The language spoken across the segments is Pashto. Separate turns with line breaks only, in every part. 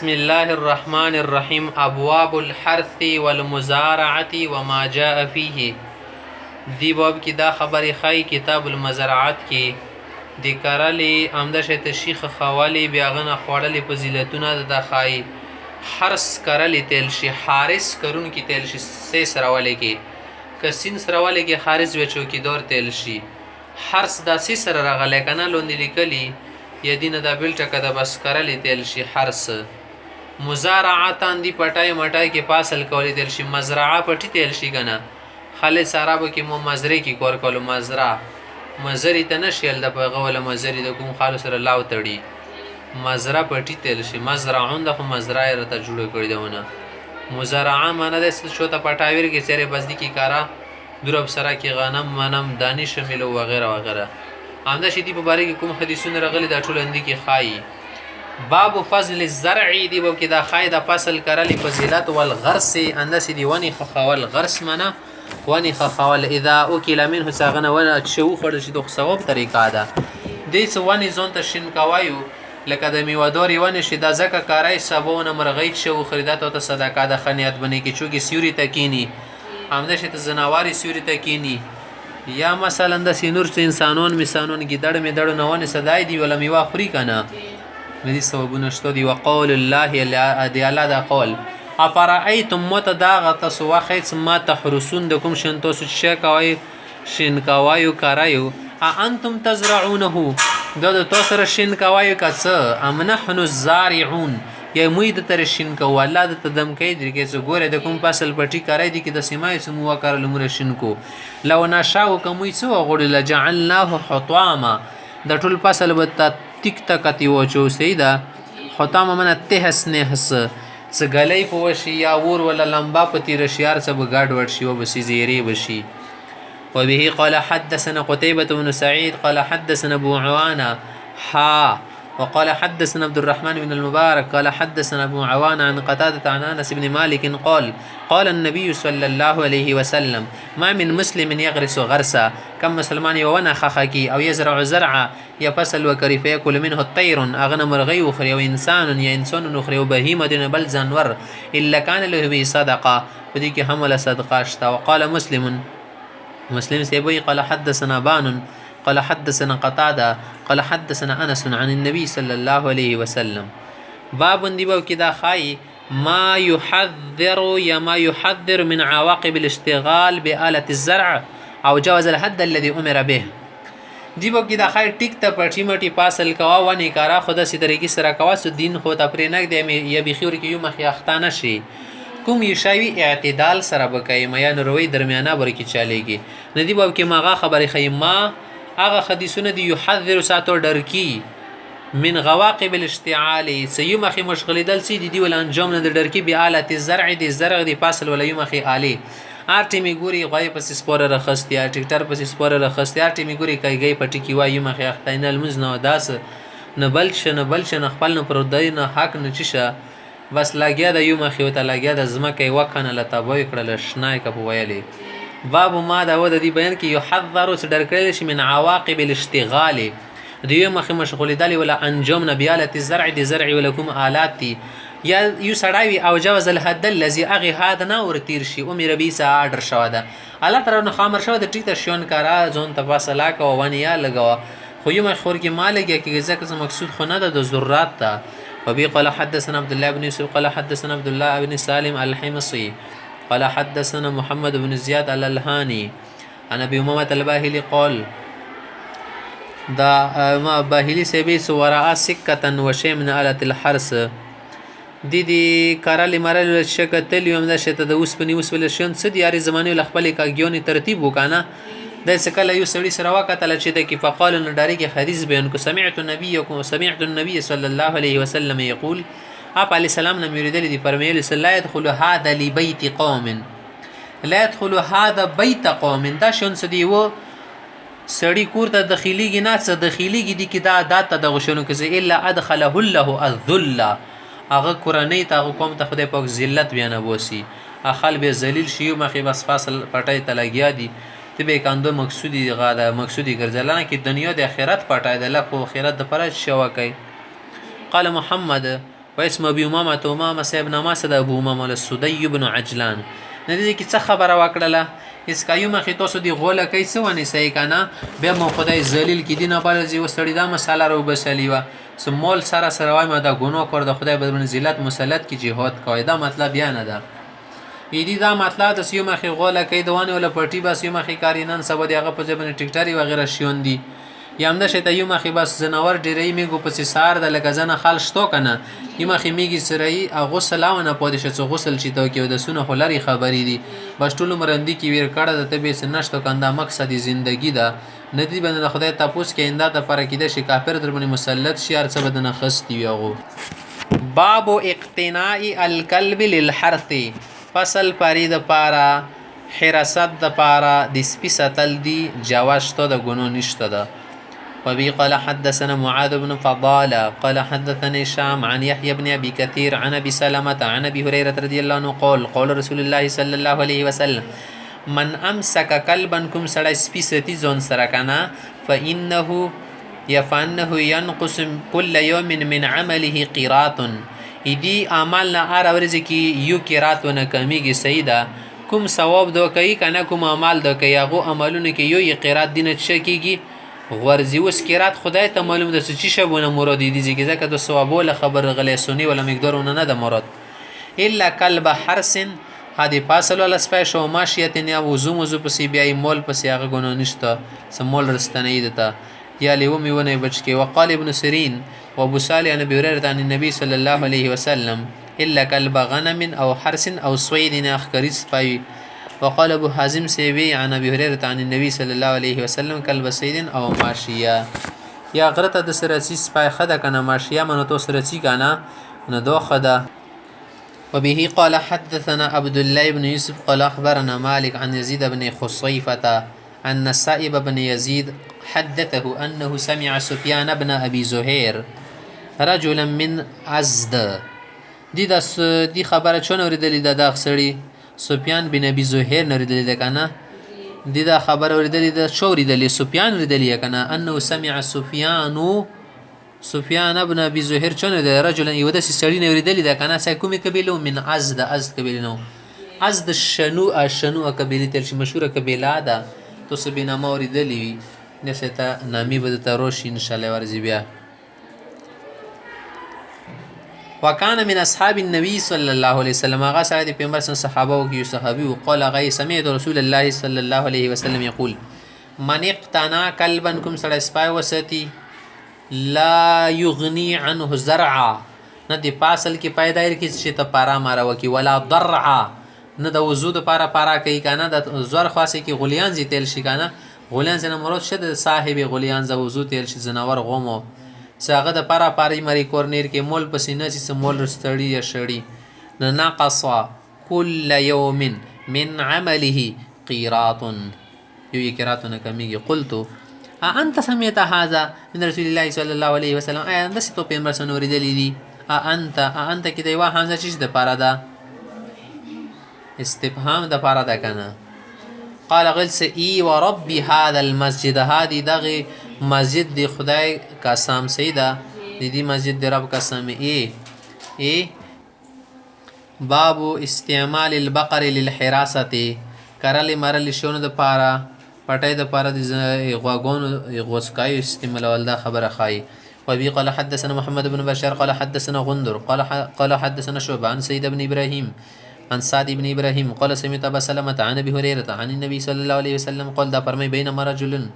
بسم الله الرحمن الرحیم. ابواب الحرث والمزارعة وما جاء فيه. دی باب کې دا خبرې ښایي کتاب المزرعات کې د کرلې عمده شی تشریح خوالې بیا غنه خوړلې فضیلتونه د ښایي حرث کرلې تیل شي حارس کرون کې تیل شي سه سرواله کې کسین سرواله کې حارس و چوکیدار تیل شي حرث د سه سره راغلی کنه لوند لیکلی یدینه دا بل ټکه د بس کرلې تیل شي حرث مزارعاتان دی پټای مټای کې پاسل کولې تیل شي مزرعه پټی تیل شي کنه خالد سارابو کې مو مزرعه کې کور کولو مزرعه مزری ته نشیل د پیغول مزری د کوم خالص سره لاو تړي مزرعه پټی تیل شي مزرعون د مزرعه رته جوړ کړی دونه مزارعه معنی د شوته پټاویر کې سره بزدي کې کارا درب سره کې غنم منم دانی شامل او وغیرہ وغیرہ آمده شدی په باره کې کوم حدیثونه راغلي دا ټول اندي کې خای باب فضل الزرع دی وو کې دا خای د فصل کرلی فضیلت والغرس انده شدی ونی خخول غرس منه ونی خخول اذا اكل منه ساغنه ولا شو خړ شي د ثواب طریقه ده دې څو ونی زون ته شین کوایو لکه د میوادوري ونی شي دا زکه کارای سبونه مرغی شو خریدات او ته صدقه د خنیت بنې کې چوکي سیوري تکینی آمده شته زناواری سیوري تکینی یا مثلا د سینور څ انسانون میسانون ګډړ می دړو نوونه صدای دی ولا میوا خوري کنه مې سببونه شته دی وقول الله دی الله دا قول افرایتم متداغ تسوا خیت ما تحرسون د کوم شن تاسو شکوي شین کوایو کرایو انتم تزرعونه د تاسو سره شین کوایو کڅ ام نحن الزارعون یا موید تر شین کو الله د تدم کې درګه زه ګوره د کوم فصل پټی کارای دي کې د سیمای سمو کار لمر شین کو لو نشاو کوم څو غوړ لجعلناه حطاما د ټول فصل به تک تکتی و چو سیدا حطاما من تهس نه حس سګلې په وشي یا ور ولا لمبا پتی رشیار سب گاډ ور شي وبسي زیری بشي وبه قال حدثنا قتيبة بن سعيد قال حدثنا ابو عوانة وقال حدثنا عبد الرحمن بن المبارك قال حدثنا ابو عوانة عن قتادة عن انس بن مالك قال النبي صلى الله عليه وسلم ما من مسلم يغرس غرسا كم مسلمان يوانا خخكي او يزرع زرعا يفصل وكري فيأكل منه الطير اغنى مرغي اخرى وانسان يا انسان اخرى وبهيمة بل زنور الا كان له به صدقه وديك حمل صدقه اشتا وقال مسلم سيبوي قال حدثنا بان قال حدثنا قتادة قال حدثنا انس عن النبي صلى الله عليه وسلم باب دی باب کې دا خای ما يحذر من عواقب الاشتغال بآلة الزرع او جواز الحد الذي امر به دی باب کې دا خای ټیک ته پټی مټی پاسل کوا ونی کارا خدا سي طریقې سره کوا سو دین خو ته پرې نګ دی یا بخیر کې یو مخ اختانه شي کوم یشاوی اعتدال سره بکای میا نروي درمیانه ورکی چاليږي ندی باب کې ماغه خبره خیمه هغه حدیثونه دی یحذر ساتو ډرکی من غواقب الاشتعال سیمخ مشغلیدل سی دی ول انجام نه ډرکی به آلت الزرع دی زرع دی فاصل ولا یمخ الی ارټی می ګوري غای پس سپور رخصتیا ټیکټر پس سپور رخصتیا ارټی می ګوري کای گئی پټی کی وای یمخ اختینل مزنه داس نه بلش نه خپل نه پر دینه حق نه چشه بس لاګیا د یمخ او ته لاګیا د زمکه وکنه لته وای کړل شنای کپ ویلی باب ما دا ود دی بیان کې یحذر سدر کړل شي من عواقب الاشتغال دی مخ مشغول دلی ولا انجام نبیالت الزرع دی زرع ولکم آلات یا یو سړاوی او جواز الحد الذي اغي هذا نور تیر شي امر بي سا آرډر شو ده الله تعالی نو خامر شو ده ټیک ته شون کارا زون تفاصلا کو ونیا لګوا خو یم خور کې مالګه کې ځکه مقصود خو نه ده د ذرات ته وبي قال حدثنا عبد الله بن يوسف قال حدثنا عبد الله بن سالم الحمصي قال حدثنا محمد بن زياد الالهاني عن ابي امامه الباهلي قال دا ما باهلي سبي سورا سكه وشيء من آلة الحرس دي کارل مرل شکتل يوم دا شته د وسپنی وسول شون سد یاري زمانه لخپل کاګيوني ترتیب وکانا د سکل یو سړي سره وکتل چې د کی فقال ان داري کې حدیث بیان کو سمعت النبي صلى الله عليه وسلم يقول آپ علیہ السلام نے میریدل دی فرمایلی لا يدخل هذا لبيت قوم لا يدخل هذا بيت قوم دا شون سدی و سړی کور ته داخليږي نه څه داخليږي دی کی دا داته د غشونو کې الا ادخله الله الذل هغه قرآنی ته قوم ته خدای پاک ذلت بیان وسی اخل به ذلیل شي مخې بس فاصل پټای تلګیا دی ته به کاندو مقصودی غاده مقصودی ګرځلانه کې دنیا د آخرت پټای د لکه آخرت د فرج شو کوي قال محمد واسم ابي امامه امامه صاحب نامه د ابو امامه السدي بن عجلان نه دي کی څه خبره وکړله اس کایو مخې تاسو دی غوله کوي څه ونی صحیح کنه بیا مو خدای ذلیل کی دینه بل زی وسړی دا مساله رو بسلی و سمول سره سره وای ما دا ګناه کړ د خدای بدن ذلت مسلط کی جهاد کوي دا مطلب یا نه ده ایدی دا مطلب د سیو مخې غوله کوي دوانه ولا پټي بس یو مخې کارینان سبا دی هغه په ځبن ټیکټری وغیرہ شون دي یم نشه ته یو مخې بس زناور ډیری میګو پسې سار د لکه زنه خال شتو کنه یو مخې میګي سرای او غسل او نه پوه شي غسل چې تو کې د سونه خلری خبرې دي بس ټول مرندي کې ویر کړه د تبه سنشتو کنده مقصد زندگی ده ندی بنه خدای تاسو کې انده د فرق کېده شي کافر در باندې مسلط شي هر څه بدنه خستی ویغو باب اقتناء الكلب للحرث فصل پری د پارا حراست د پارا د سپی ستل دی جواشتو د ګونو نشته ده وبي قال حدثنا معاذ بن فضالة قال حدثني شام عن يحيى بن أبي كثير عن أبي سلمة عن أبي هريرة رضي الله عنه قال قال رسول الله صلى الله عليه وسلم من أمسك كلبا كم سړی سپي ساتي ځان سره کنه فإنه ينقص كل يوم من عمله قيراط ایدی اعمال نه هر ورځ کې یو قيراط ونه کمیږي سیدا کوم ثواب دو کوي کنه کوم اعمال دو کوي هغه عملونه کې یو قيراط دینه چکیږي غورځي اوس قرات خدای ته معلوم ده چې شبونه مراد دي ځکه د ثواب ولا خبر غلې سنی ولا مقدارونه نه ده مراد الا کلب حرس هدي فاصل ولا سپیش او ماشیت نه وزو مزو پسې بیا مول پسې هغه ګونو نشته سمول رستنه ایدته یا لیومی ونه بچ کې وقال ابن سیرین وابو صالح عن ابي هريره عن النبي صلى الله عليه وسلم الا كلب غنم او حرس او صيد اخكريس فاي وقال ابو حازم سيبي عن ابي هريره عن النبي صلى الله عليه وسلم كلب صيد او ماشيه یا غرته د سرسی سپای خده کنه ماشيه منو تو سرسی کنه نه دو خده وبه قال حدثنا عبد الله بن يوسف قال اخبرنا مالك عن يزيد بن خصيفه ان السائب بن يزيد حدثه انه سمع سفيان بن ابي زهير رجلا من ازد دي خبره چون اوریدلی د داغ سړي سفیان بن ابي زهير نوریدلی ده کنه دا خبر اوریدلی ده چوریدلی سفیان اوریدلی کنه انه سمع سفیان بن ابي زهير چون ده رجلا يود سړي نوریدلی ده کنه سای کومه قبيله من ازد قبيله نو ازد شنو قبيله تل مشهوره قبيله ده تو سبینا ما اوریدلی نشته نامی بده تروش ان شاء الله ورزي بیا وكان من اصحاب النبي صلى الله عليه وسلم هغه سره د پیغمبر صحابه او کې صحابي او قال غي سمعت رسول الله صلى الله عليه وسلم يقول من اقتنى كلبا كم سره سپای وستی لا يغني عنه زرعا نه دی پاسل کې پیدایر کې چې ته پارا مارا وکي ولا ضرعا نه د وجود پارا کوي کنه د زور خاصه کې غلیان زی تل شي کنه غلیان زنه مراد شد صاحب غلیان ز وجود تل شي زناور غومو ساغه د پاری مری کورنیر کې مول پسینه چې مول رستړی یا شړی نه ناقص كل يوم من عمله قيراط یو قيراط نه کمیږي قلت انت سمعت هذا من رسول الله صلى الله عليه وسلم اي اندس تو پیغمبر سنور دلی دي انت کې دی وا حمزه چې د پاره ده استفهام د پاره ده کنه قال غلس اي وربي هذا المسجد هذه دغه مسجد دی خدای قسم سیدا دی مسجد دی رب قسم ای باب استعمال البقر للحراسه کرل مرل شونه د پاره پټای د پاره د غواګون غوسکای استعمال ولدا خبره خای وبي قال حدثنا محمد بن بشار قال حدثنا غندر قال حدثنا شعبة عن سيد بن ابراهيم عن سعد بن ابراهيم قال سمعت ابا سلمة عن ابي هريرة عن النبي صلى الله عليه وسلم قال دا فرمای بينما رجل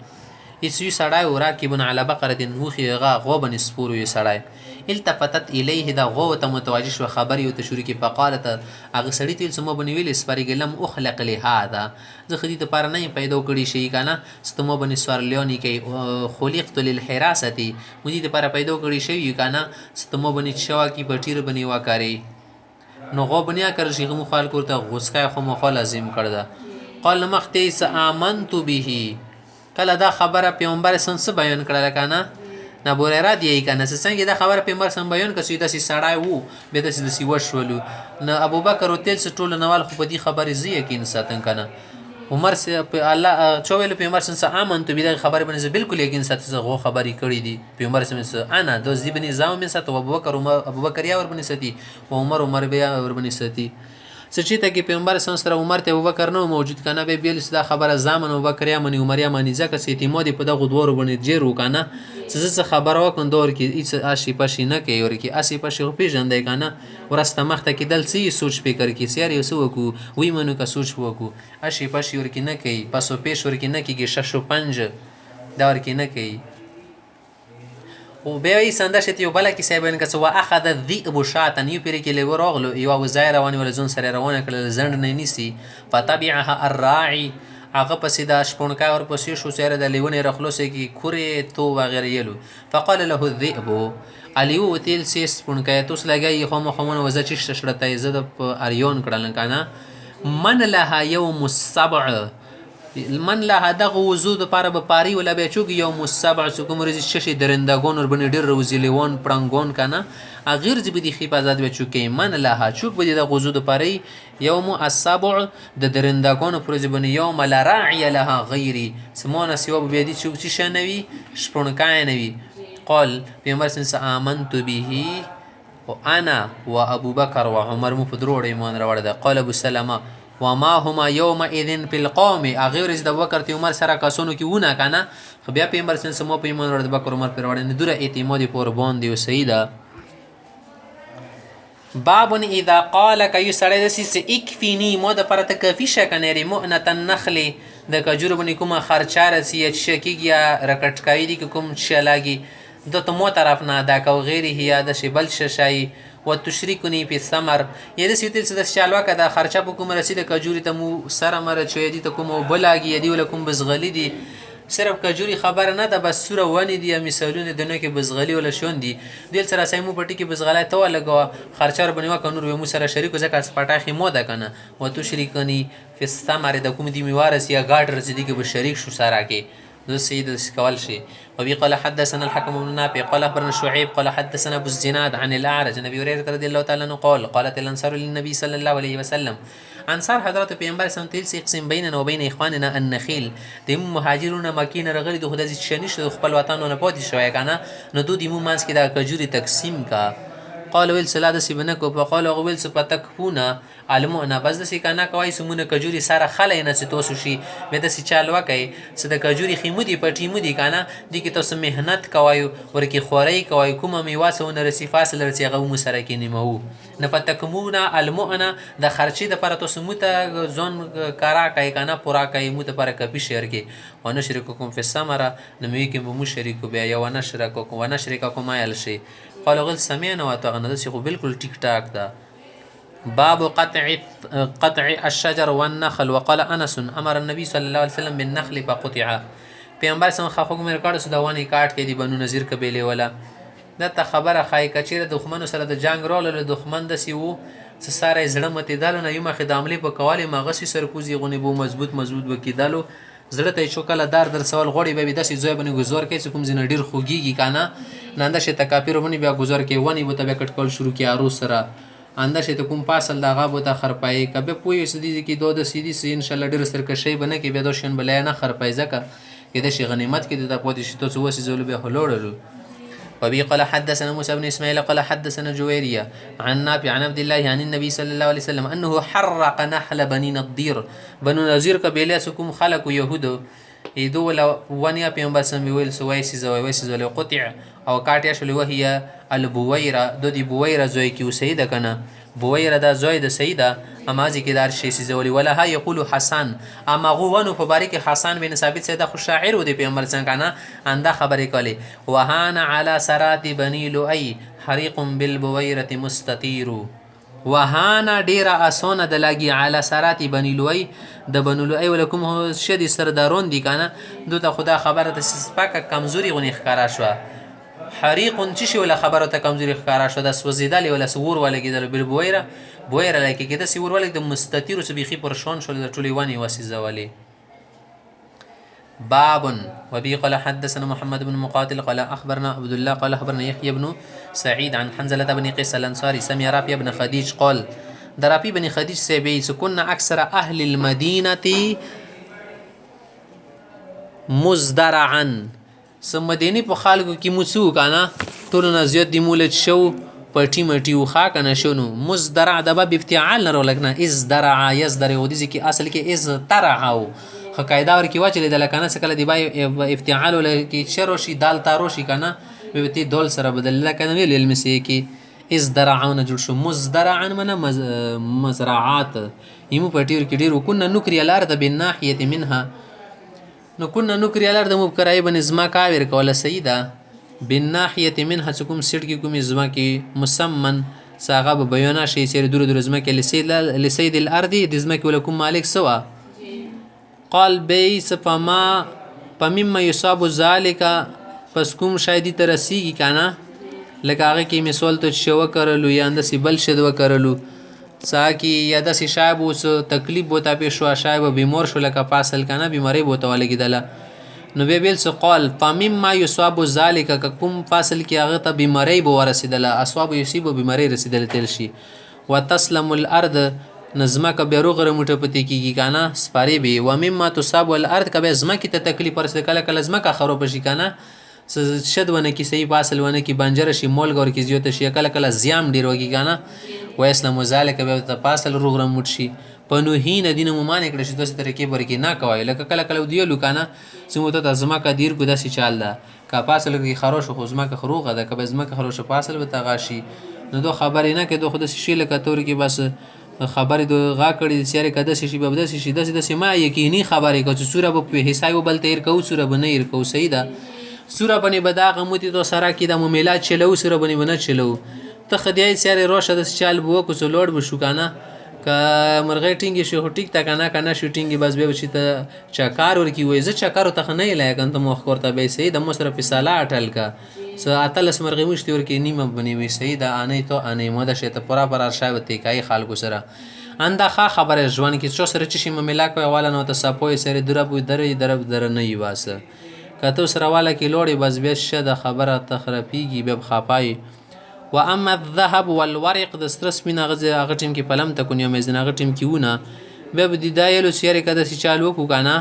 اسوی سړی وراکبن علی بقره موخی غوبن سپور یو سړی التفتت الیه دا غو ته متوجه شو خبر یو تشوری کی فقالت اغه سړی تل سمو بنویل سپریګلم اخلق لهذا زه خدي ته پر نه پیدا کړی شي کنه ستمو بن سوار لیونی کی خلقت للحراسه مودي ته پر پیدا کړی شي کنه ستمو بن شوا کی بټیر بنی واکاری نو غو بنیا کر شي غو خال کوته غسکای خو مخ لازم کړدا قال مختی س امنت به کله دا خبره پیغمبر سنس بیان کړل کنه نه بوره دی کنه څنګه دا خبره پیغمبر سن بیان کسې د سړای وو به د سې وشولو نه ابوبکر او تل ټول نوال خو په دې خبره زی یقین ساتن کنه عمر سے الله چویل پیغمبر صلی الله علیه و آمن تو بیدغه خبر باندې بالکل یقین ساتي زغه خبري کړی دي پیغمبر صلی الله علیه و انا دوز دی بني زاو من ساتو ابوبکر یا ور باندې ساتي او عمر بیا ور باندې ساتي سچې ته کې پیغمبر صلی الله علیه و عمر ته ابوبکر نو موجود کنه به بیل صدا خبره زامن ابوبکر یا منی عمر یا منی ځکه چې اعتماد په دغه دوه باندې جیرو کنه څه خبره وکړ دور کې هیڅ آشی پاشي نه کوي ور کې آسی پاشي پیژندای کنه ورسته مخته کې دل سی سوچ فکر کې سیار یو سو کو وی منو کا سوچ وکړو آشی پاشي ور کې نه کوي پاسو پیش ور کې نه کېږي ششو پنج دا ور کې نه کوي او بیا یې سندشه یو بل کې سیبن کڅ وا اخذ الذئب شاتن یو پیر کې له ورغلو یو وزای رواني ول زون سره روانه کړل زند نه نیسی فتبعها الراعي هغه پسې دا شپونکا ور پسې شو سره د لیونې رخلوسې کې کورې تو وغیرہ یلو فقال له الذئب الیو تل سیس شپونکا توس لګي خو مخمون وزه چې شړته زده په اریون کړل کنه من لها يوم السبع من لها دغه وجود پر به پاری ولا به چوک يوم السبع سکم رز شش درندگون ور بن ډیر روزلیون پرنګون کنه غیر ز بدی خي بازاد به چوک من لها چوک به د وجود پاری يوم السبع د درندگون پر ز بن يوم لا راعي لها غيري سمونه سیو به دي چوک چې شنوي شپونکای نوي قال پیغمبر صلی آمنت به وانا وابو بکر وعمر مفدروړ ایمان راوړ ده قال ابو سلمہ وما هما يومئذ في القوم اغیر از د بکر تی عمر سره کسونو کی ونه کنه خو بیا پیغمبر صلی الله علیه وسلم په ایمان ورته بکر عمر پر وړاندې دوره اعتماد پر باندې او سیدا باب اذا قال کای سړی د سیس اکفینی مو د پرته کافی شکنری مؤنه النخل د کجور باندې کومه خرچاره سی شکیږي رکټکای دي کوم شلاګي د تمو طرف نه دا کو غیره یا د شبل ششای وتشركني في الثمر یده سیتل څه د شالوا کده خرچه په کوم رسیده کجوري ته مو سره مر چوي دي ته کوم بلاګي دی ولکم بزغلی دي صرف کجوري خبر نه ده بس سوره ونی دي مثالونه دنه کې بزغلی ولا شون دي دل سره سیمو پټي کې بزغلای ته لګوا خرچه بنوا کنور مو سره شریک زکه پټاخي مو ده کنه وتشركني في الثمر د کوم دي میوارس یا گاډ رسیدي کې به شریک شو سره کې ذو سيد السكوال شيء وبي قال حدثنا الحكم بن نافع قال اخبرنا شعيب قال حدثنا ابو الزناد عن الاعرج النبي هريره رضي الله تعالى عنه قال قالت الانصار للنبي صلى الله عليه وسلم انصار حضرت پیغمبر صلی الله علیه وسلم تقسیم بیننا وبین اخواننا النخيل د مهاجرون مکین رغلی د خدای شنیش د خپل وطن نه پاتې شوی کنه نو دو دی مو مانس کې دا کجوري تقسیم کا قال ویل سلاده سیبنه کو فقال ویل سپتکفونا علمو نه بس د سی کنه کوي سمونه کجوري سره خلای نه ستوسو شي به د سی چال وکي س د کجوري خیمودي پټی مودي کنه د کی تاسو مهنت کوي ورکی خوري کوي کومه میواسونه رسی فاصله رسی غو مسره کې نیمو نفتکمونا المؤنا د خرچي د پر تاسو مته ځون کارا کوي کنه پورا کوي مته پر کپی شهر کې ونشرککم فی الثمره نموي کې مو شریکو بیا یو ونشرککم ایل شي قال غل سمعنا واتغنا دسی خو بالکل ټیک ټاک ده باب قطع الشجر والنخل وقال انس امر النبي صلى الله عليه وسلم بالنخل فقطع پیغمبر سم خفق مر کړه سودوانی کاټ کې دی بنو نذیر قبیله ولا دا خبره خای کچیره د دښمنو سره د جنگ رول له دښمن د سیو سره زړه مت دالو نه یو مخ د عملی په کواله مغسی سرکوزی غونی بو مضبوط وکیدالو زړه ته چوکله در سوال غوړي به داسې زوی بنه گزار کوي کوم زین ډیر خوږیږي کنه ننده شه تکاپیر ونی بیا گزار کوي ونی بو ته کټکول شروع کی ارو سره انده شه ته کوم پاسل دغه بو ته خرپای کبه پوی سدي کی دو د سیدی سي ان شاء الله ډیر سرکشي بنه کې به دو شن بلای نه خرپای زکه کې د شي غنیمت کې د پوت شي ته وسې زول به هلوړلو وبي قال حدثنا موسى بن اسماعيل قال حدثنا جويرية عن نافع عن عبد الله عن النبي صلى الله عليه وسلم انه حرق نحل بني نضير بنو نذير قبيله سكم خلق يهود يدو ولا ونيا پیغمبر سم ویل سويسي زوي قطع او کاټیا شول وهي البويره دو دي بويره زوي کی سيده کنه بويره دا زوي د سيده امازي کې دار شي زولي ولا ها يقول حسن اما غوونو فبارك حسن بن ثابت سيده خو شاعر و دي پیغمبر څنګه کنه انده خبرې کولي وهان على سرات بني لؤي حريق بالبويره مستطير وهانا ډیره اسونه د لاګي على سرات بني لؤي د بنو لؤي ولکم هو شدي سردارون دي کنه دوته خدا خبره د سپاکه کمزوري غونی ښکارا شو حریق چشي ولا خبره ته کمزوري ښکارا شو د سوزیدل ولا سور ولا کېدل بل بويره لکه کېده سور ولا د مستطير سبيخي پرشون شول د ټولي ونی واسي زولي باب وبي قال حدثنا محمد بن مقاتل قال اخبرنا عبد الله قال اخبرنا يحيى بن سعيد عن حنزله بن قيس الانصاري سمع رافي بن خديج قال درافي بن خديج سيبي سكن اكثر اهل المدينه مزدرعا څه مدینې په خلکو کې مو څه وکنه ټولو نه زیات د مولد شو پټي مټي وخا کنه شو نو مزدرع د باب افتعال نه راولګ نه ازدرع یزدرع ودې کې اصل کې از ترعو خو قاعده ورکی واچلې د لکنه څخه د بای افتعال کې شر شي دال تارو شي کنه به تی دول سره بدل لکنه ویل علم سي کې ازدرعون جوړ شو مزدرعا من مزرعات یمو پټیر کې ډیر وکنا نکری الارض بالناحيه منها نو كنا نکری الارض مبکرای بن ازما کاویر کوله سیدا بالناحيه منها کوم سټ کې کوم ازما کې مسمن ساغه به بیان شي سیر دور دور ازما کې لسید الارض د ازما کې ولکم مالک سوا قال بیس پمما یصاب ذالک پس کوم شایدی ترسیږي کنه لکه هغه کې مثال ته شو کرلو یا اند سی بل شد وکرلو ساکی یا د سی شایب اوس تکلیف بوتا په شو شایب بیمار شو لکه پاسل کنه بیماری بوتا ولګیدله نو به بیل سو قال پمما یصاب ذالک کوم فاصل کې هغه ته بیماری بو ورسیدله اسواب یصيب بیماری رسیدله تل شي وتسلم الارض نظمه ک به روغره موټه پتی کیږي کنه سپاری به و مما تصاب الارض ک به زما کی ته تکلیف ورسید کله کله زما کا خراب شي کنه شد ونه کی صحیح فاصل ونه کی بنجر شي مول ګور کی زیات شي کله کله زیام ډیر وږي کنه و اسلام ذالک به ته فاصل روغره موټ شي پنوهین دین مومان کړه چې دوست طریقې ورکی نه کوي لکه کله کله دی لوکانه سموته د زما کا دیر کو داسې چال ده کا فاصل کی خروش خو زما کا خروغه ده ک به زما کا خروش فاصل به تغاشي نو دو خبر نه کې دو خود شي لکه تور کی بس خبر دو غا کړي سیاره کده شي به داسې شي داسې ما یقیني خبرې کو چې سوره په حساب بل تیر کو سوره بنه ير کو سیدا سوره بنه بدا غموتی تو سره کی د ممیلات چلو سوره بنه بنه چلو ته خدای سیاره روشه د چال بو کو سلوړ بشو کنه ک مرغې ټینګي شو ټیک تا کنه شوټینګي بس به وشي ته چکار ورکی وای ز چکر ته نه لایګن ته مخ کوته به سي د مصر په سالا اٹل کا س اتلس مرغې مشتي ورکی نیمه بنی وي سي د اني تو اني مده شه ته پورا پر ارشاوتی کای خلکو سره انده خبره ژوند کې څو سره چې شي ملا کوي والا نو ته سپوي سره درب در نه یي واسه کته سره والا کې لوړي بس به شه د خبره تخرفيږي به خپای و اما الذهب والورق د سترس من غزه هغه ټیم کې پلم تکون یو مزنه هغه ټیم کې ونه به د دایلو سیاره کده سی چالو کو کنه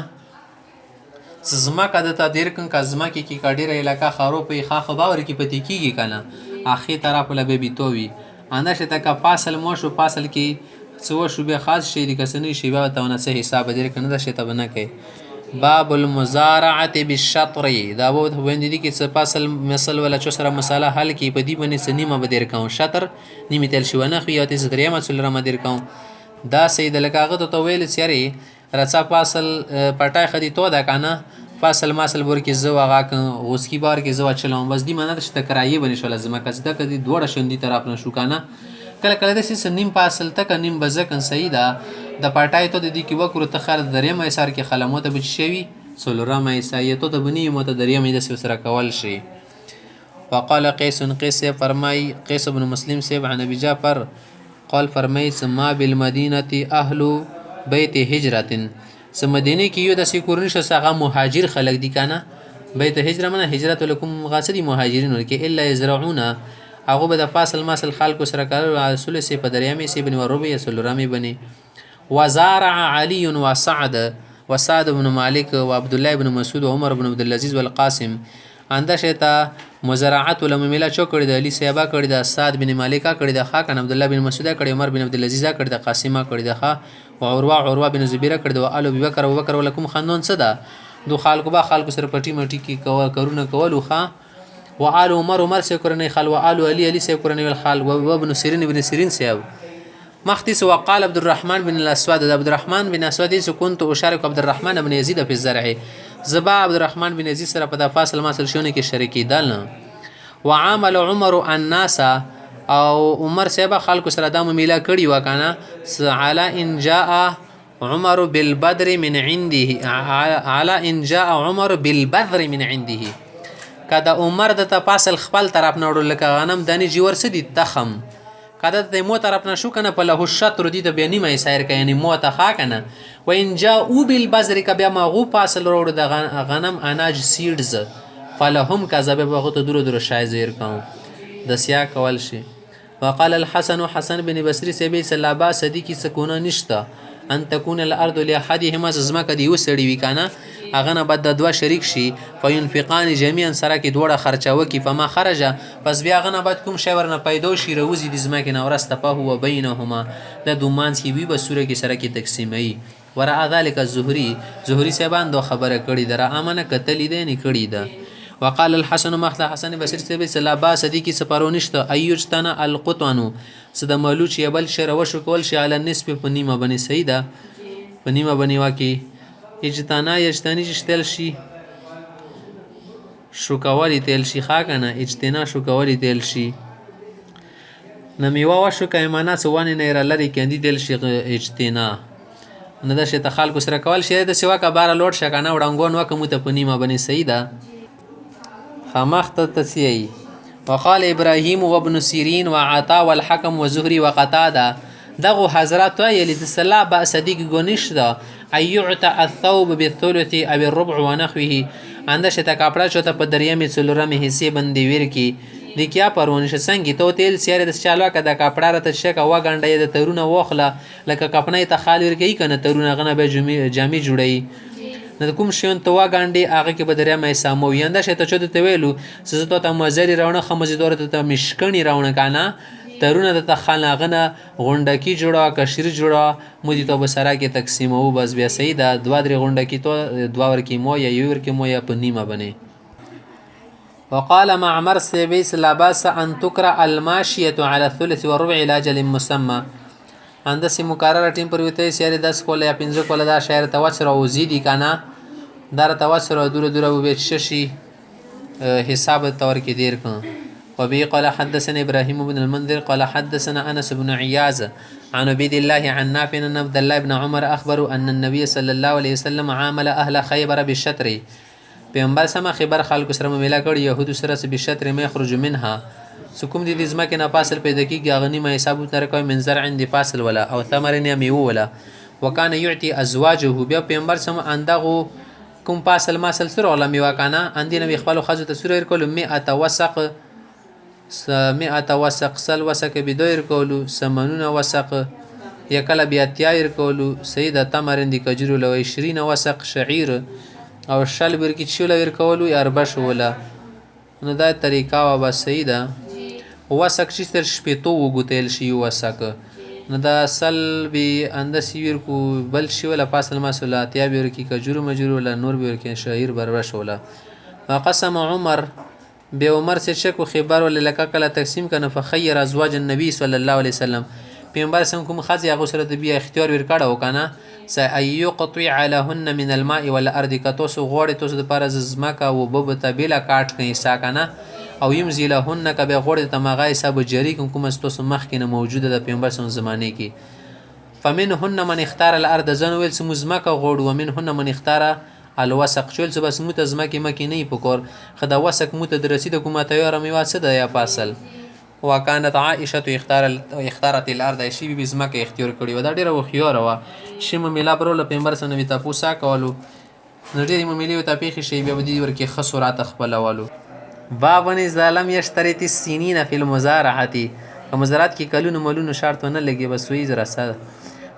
زما کده ته دیر کن کزما کې کډیره علاقہ خارو په خاخ باور کې پتی کیږي کنه اخی طرف له به بیتوي انا شته کا فاصل مو شو فاصل کې څو شو به خاص شي د کسنی شی به تاونه سه حساب دیر کنه د شته بنه کوي باب المزارعه بالشطر دا وو ویند دي کې څه فاصل مثال ولا چو سره مساله حل کې په دې باندې سنیمه بدیر کوم شطر نیمه تل شو نه خو یاته زدریا مسل را مدیر کوم دا سید لکاغه ته ویل سیاري رڅا فاصل پټای خدي تو دا کنه فاصل ماسل ور کې زو هغه اوس کی بار کې زو چلوم بس دی منه شته کرایي بنې شو لازمه کزدا کدي دوړه شوندي طرف نه شو کنه کله کله د سیس نیم فاصل تک نیم بزکن سیدا د پټای ته د دې کې وکړو ته خر درې مې سار کې خلمو ته بچ شوی سولرا مې سایته ته بنی مو ته درې مې د سره کول شي وقال قيس فرمای قيس بن مسلم سے عن ابي جعفر قال فرمای سما بالمدینه اهل بیت هجرت سم مدینه کې یو د سکورن شسغه مهاجر خلک دي کنه بیت هجره منه هجرت لكم غاسدي مهاجرین ورکه الا يزرعون هغه به د فاصل ماسل خلکو سره کارو رسول سي په دریامي سي بن وربي سلورامي بني وزارع علي وسعد بن مالك وعبد الله بن مسعود وعمر بن عبد العزيز والقاسم انده شتا مزارعت ولم ملا چوکړه د علي صاحب کړه د سعد بن مالک کړه د خاکن عبد الله بن مسعود کړه عمر بن عبد العزيز کړه د قاسم کړه د خا او عروه بن زبير کړه د ال ابي بکر ولکم خندون صدا دو خلکو با خلکو سره پټي مټي کې کورونه کولو خا وآل عمر سيكرني خال وآل علي سيكرني والخال وابن سيرين ابن سيرين سياب مختص وقال عبد الرحمن بن الاسود عبد الرحمن بن اسود كنت اشارك عبد الرحمن بن يزيد في الزرع زبا عبد الرحمن بن يزيد سره په فاصل ماسل شونه کې شریکی دل وعامل عمر الناس او عمر سيبا خلق سره دمو میلا کړي وکنه على ان جاء عمر بالبدر من عنده على ان جاء عمر بالبذر من عنده کدا عمر د تفاصل خپل طرف نه وړل لکه غنم دانی جوړ سدي تخم کدا د مو طرف نه شو کنه په له شطر دي د بینی مې سایر ک یعنی مو ته خا کنه و ان جاء بالبذر ک بیا ما غو فاصل وړ د غنم اناج سیډز فلهم کذب بغت دور دور شای زیر کوم د سیا کول شي وقال الحسن حسن بن بصري سبي سلابا صديقي سکونه نشتا ان تكون الارض لاحدهما زما کدي وسړي وی کنه هغه نه بعد د دوه شریک شي فینفقان جميعا سره کې دوړه خرچه وکي فما خرجه پس بیا هغه نه بعد کوم شی ورنه پیدا شي روزي د ځمکې نه ورسته په هو بینهما د دومانس کې وي به سوره کې سره کې تقسیمي ورا ذلك زهري صاحبان دو خبره کړي در امنه کتلې ده نه کړي ده وقال الحسن مخلا حسن بصری صاحب صلا با صدیقی سپارونشته ایجتنا القطن صد ملوچ یبل شر وشو کول شي علی النسب په نیمه بنی سیدا په نیمه بنی واکي اجتنا یجتنی شتل شي شو کولی تل شي خا کنه اجتنا شو کولی تل شي نمیوا وشو کایمانا سوانی نه لري کندي تل شي اجتنا نه د شي تخالق سره کول شي د سوا کا بار لوټ شکنه وړنګون وکمو ته په نیمه بنی سیدا خمخت تسيي وقال ابراهيم وابن سيرين وعطاء والحكم وزهري وقتاده دغه حضرات یلی د صلا با صدیق گونش دا ايعطى الثوب بالثلث او الربع ونحوه انده شته کپڑا چوته په دریمه څلورمه حصے باندې ور کی د کیا پرونش څنګه تو تیل سیاره د چالو کده کپڑا رته شکه و غنډه د ترونه وخله لکه کپنې ته خال ور کی کنه ترونه غنه به جامي جوړي نه کوم شون ته وا غانډي هغه کې بدریا مې سامو ینده شته چوت ته ویلو سزه ته مزري راونه خمزي دورته ته مشکنی راونه کنه ترونه د تخلغنه غونډکی جوړه کشری جوړه مودي ته بسرا کې تقسیمو بس بیا سیدا دوا درې غونډکی ته دوا ور کې مو یا یور کې مو یا په نیمه بنه وقال معمر سيبيس لا باس ان تقرا الماشيه على الثلث والربع الى اجل مسمى اندسي مقرره ټیم پر وته سیاره 10 کول یا 15 کول دا شاعر توسر او زیدی کنه در توسر دور دور او ششي حساب تور کې دیر کړه وبي قال حدثنا ابراهيم بن المنذر قال حدثنا انس بن عياض عن عبيد الله عن نافع ان عبد الله بن عمر اخبروا ان النبي صلى الله عليه وسلم عامل اهل خيبر بالشطر پیغمبر سم خبر خلق سره ملا کړ يهود سره بالشطر ما يخرج منها سکوم دي د ځمکې نه پاسل پیدا کیږي غنی ما حساب تر کوي منظر عند پاسل ولا او ثمر نه میو ولا وکانه يعطي ازواجه بیا پیغمبر سم اندغه کوم پاسل ما سل سره ولا میوا کنه اندي نه خپل خزو ته سره کول 100 وسق 100 وسق سل وسق بدویر کولو 80 وسق یکل بیا تیایر کولو سیده تمرند کجرو لو 20 وسق شعير او شل بر کی چول ور کولو 40 ولا نو دا طریقه وا بس سیده وسق چې تر شپېتو وګتل شي وسق نو دا سل به اند سیور کو بل شي ولا پاسل مسولات یا بیر کی کجرو مجرو ولا نور بیر کی شعير بربش ولا وقسم عمر به عمر سے شک خبر ول لک کله تقسیم کنه فخير ازواج النبي صلى الله عليه وسلم پیغمبر سم کوم خاص یا غسر د بیا اختیار ور کړه وکنه سيقطع عليهن من الماء والارض کتوس غوړې توس د پرز زمکا او بوب تبیلا کاټ کئ ساکنه او يمزي لهن کبه غوړې تمغای سب جری کوم استوس مخ کې موجوده د پیغمبر سم زمانه کې فمنهن من اختار الارض زنویل سم زمکا غوړ ومنهن من اختار الوسق چول څه بس مت زمکه مکی نه پکور خدا وسق مت درسید کومه تیار می واسده یا فاصل وکانت عائشه اختارت الارض شی بي زمکه اختیار کړی و دا ډیره وخیاره وا شم ملا برول پیغمبر سره وی تاسو کولو نړۍ ملي ته پیخي شی به دي ورکه خسرات خپلولو بابن ظالم یشترط السنین فی المزارعه فمزارعات کی کلون ملون شرط نه لګي بس وی زرا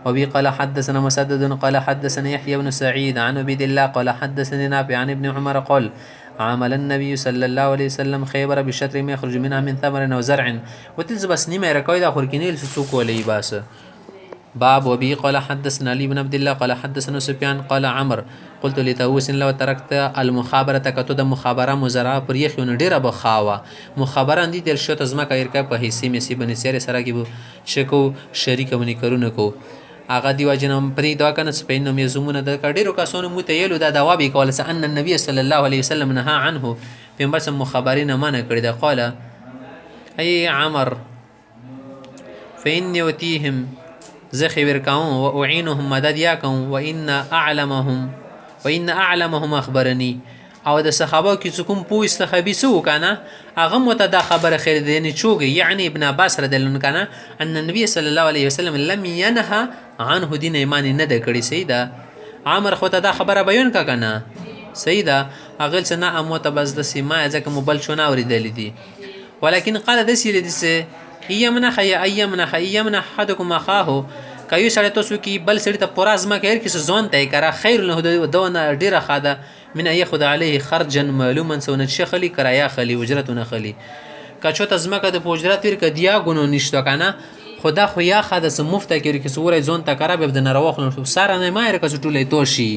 وبي قال حدثنا مسدد قال حدثنا يحيى بن سعيد عن عبيد الله قال حدثني نافع عن ابن عمر قال عمل النبي صلى الله عليه وسلم خيبر بشطر ما يخرج منها من ثمر وزرع وتلز بس نيمه ركوي دا خوركينيل سوق ولي باس باب وبي قال حدثنا علي بن عبد الله قال حدثنا سفيان قال عمر قلت لتوس لو تركت المخابره كتد مخابره مزرعه پر يخون ډیره بخاوه مخابره اندي تل شت ازما کایر کا په حصے می سی بن سره سره کی شکو شریک ونی کرونه کو اغه دی وجنم پری دوا کنه سپین نو یزمونه د کډیرو کاسونو متیلو دا دوا به کول س ان النبي صلى الله عليه وسلم نهى عنه پیغمبر سم مخابرین منع کړی دا قال اي عمر فاني وتيهم زخي ورکاون و اعينهم مدد ياكم وان اعلمهم اخبرني او د صحابه کې کوم پوي صحابي سو کنه هغه مت دا خبره خیر دي نه چوغي يعني ابن عباس رضی الله عنه کنه ان النبي صلى الله عليه وسلم لم ينهى عنه دين ایمان نه د کړي سیدا عامر خو ته دا خبره بیان کا کنه سیدا اغل سنا اموت بس د سیما ځکه موبایل شونه اوریدل دي ولكن قال دسي لدسه ايامنا حدكم اخاه که یو سړی تاسو کې بل سړي ته پوره ځمکه هر کس ځان ته یې کره خیر له دونه ډېره ښه ده من ان یخذ علیه خرجا معلوما څونه چې خلی کرایه خلی اجرتونه خلی که چوته ځمکه د په اجرت ور که دیا ګونو نشته کنه خدا خو یا خدا سم مفته کې کې سورې ځون ته کرا به د نرواخلو سره نه مایر که ټولې توشي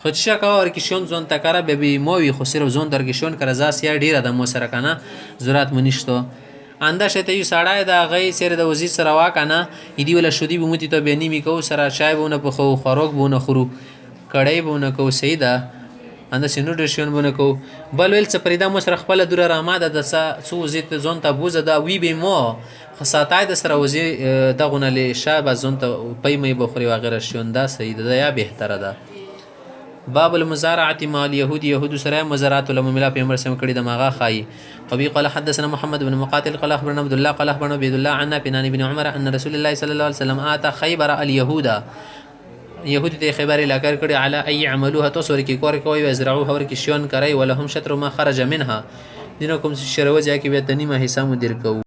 خو چې کا ور کې شون ځون ته کرا به مووي خو صرف ځون درګ شون کرا زاس یا ډیره د مو سره کنه ضرورت منشتو انده شته یو سړای دا غي سره د وزیر سره وا کنه ایدی ولا شودي بموتی ته بنی می کو سره چای بونه په خو خوراک بونه خورو کړای بونه کو سیدا انده سينو ډیشن بونه کو بل ویل څه پریدا مو سره خپل دوره راماده د څو زیت ځون ته بوزه دا وی به مو خاصاتای د سره وزي دغونه له شابه ځون ته پي مې بخوري وغیرہ شون دا سید دا یا بهتره ده باب المزارعه مع اليهود يهود سره مزارعه المملا پیغمبر سم کړي د ماغه خای ابي قال حدثنا محمد بن مقاتل قال اخبرنا عبد الله قال اخبرنا عبد الله عن بن بن عمر ان رسول الله صلى الله عليه وسلم اتى خيبر اليهود يهود ته خبر لا کړي على اي عملوها تصور کی کور کوي وزرعوها ور کی شون کوي ولهم شطر ما خرج منها دینکم شروځه کی به تنیمه حساب مدیر کو